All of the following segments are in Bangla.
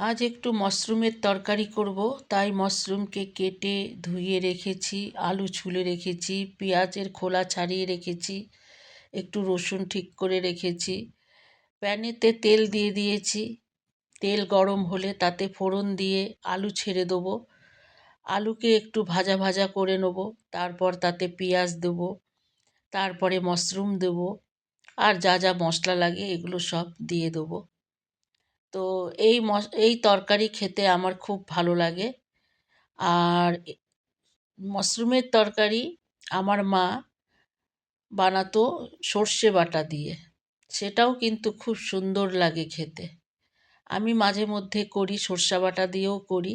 আজ একটু মাশরুমের তরকারি করব, তাই মাশরুমকে কেটে ধুয়ে রেখেছি, আলু ছুলে রেখেছি, পেঁয়াজের খোলা ছাড়িয়ে রেখেছি, একটু রসুন ঠিক করে রেখেছি। প্যানেতে তেল দিয়ে দিয়েছি। তেল গরম হলে তাতে ফোড়ন দিয়ে আলু ছেড়ে দেবো। আলুকে একটু ভাজা ভাজা করে নেব। তারপর তাতে পেঁয়াজ দেবো, তারপরে মাশরুম দেবো, আর যা যা মশলা লাগে এগুলো সব দিয়ে দেবো। তো এই তরকারি খেতে আমার খুব ভালো লাগে। আর মাশরুমের তরকারি আমার মা বানাতো সর্ষে বাটা দিয়ে, সেটাও কিন্তু খুব সুন্দর লাগে খেতে। আমি মাঝে মধ্যে করি, সর্ষে বাটা দিয়েও করি।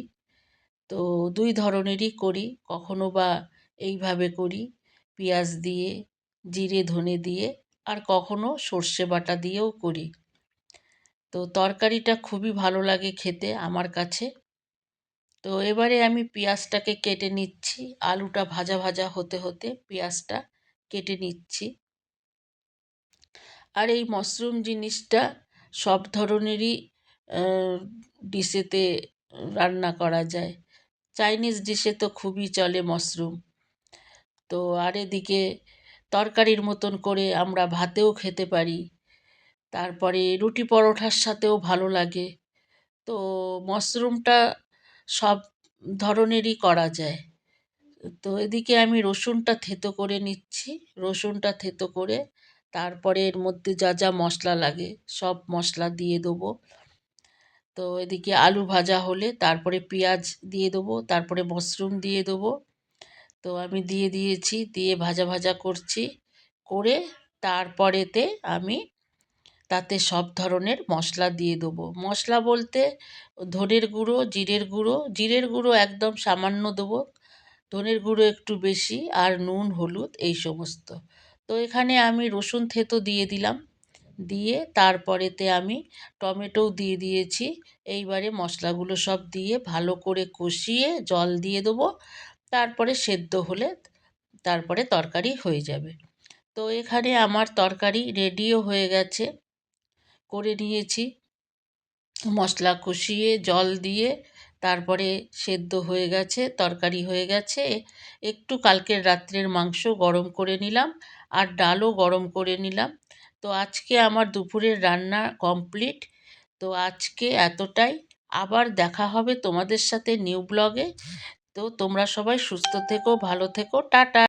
তো দুই ধরনেরই করি, কখনো বা এইভাবে করি পেঁয়াজ দিয়ে, জিরে ধনে দিয়ে, আর কখনো সর্ষে বাটা দিয়েও করি। তো তরকারিটা খুবই ভালো লাগে খেতে আমার কাছে। তো এবারে আমি পেঁয়াজটাকে কেটে নিচ্ছি। আলুটা ভাজা ভাজা হতে হতে পেঁয়াজটা কেটে নিচ্ছি। আর এই মাশরুম জিনিসটা সব ধরনেরই ডিশেতে রান্না করা যায়। চাইনিজ ডিশে তো খুবই চলে মাশরুম। তো আর এদিকে তরকারির মতন করে আমরা ভাতেও খেতে পারি, তারপরে রুটি পরোঠার সাথেও ভালো লাগে। তো মাশরুমটা সব ধরনেরই করা যায়। তো এদিকে আমি রসুনটা থেঁতো করে নিচ্ছি। রসুনটা থেঁতো করে তারপরে এর মধ্যে যা যা মশলা লাগে সব মশলা দিয়ে দেবো। তো এদিকে আলু ভাজা হলে তারপরে পেঁয়াজ দিয়ে দেবো, তারপরে মাশরুম দিয়ে দেবো। তো আমি দিয়ে দিয়েছি, দিয়ে ভাজা ভাজা করছি। করে তারপরেতে আমি তাতে সব ধরনের মশলা দিয়ে দেবো। মশলা বলতে ধনের গুঁড়ো, জিরের গুঁড়ো একদম সামান্য দেবো, ধনের গুঁড়ো একটু বেশি, আর নুন হলুদ এই সমস্ত। তো এখানে আমি রসুন থেঁতো দিয়ে দিলাম, দিয়ে তারপরেতে আমি টমেটোও দিয়ে দিয়েছি। এইবারে মশলাগুলো সব দিয়ে ভালো করে কষিয়ে জল দিয়ে দেবো। তারপরে সেদ্ধ হলে তারপরে তরকারি হয়ে যাবে। তো এখানে আমার তরকারি রেডিও হয়ে গেছে, করে নিয়েছি। মশলা কষিয়ে জল দিয়ে তারপরে সেদ্ধ হয়ে গেছে, তরকারি হয়ে গেছে। একটু কালকের রাত্রের মাংস গরম করে নিলাম, আর ডালও গরম করে নিলাম। তো আজকে আমার দুপুরের রান্না কমপ্লিট। তো আজকে এতটাই। আবার দেখা হবে তোমাদের সাথে নিউ ব্লগে। তো তোমরা সবাই সুস্থ থেকো, ভালো থেকো, টাটা।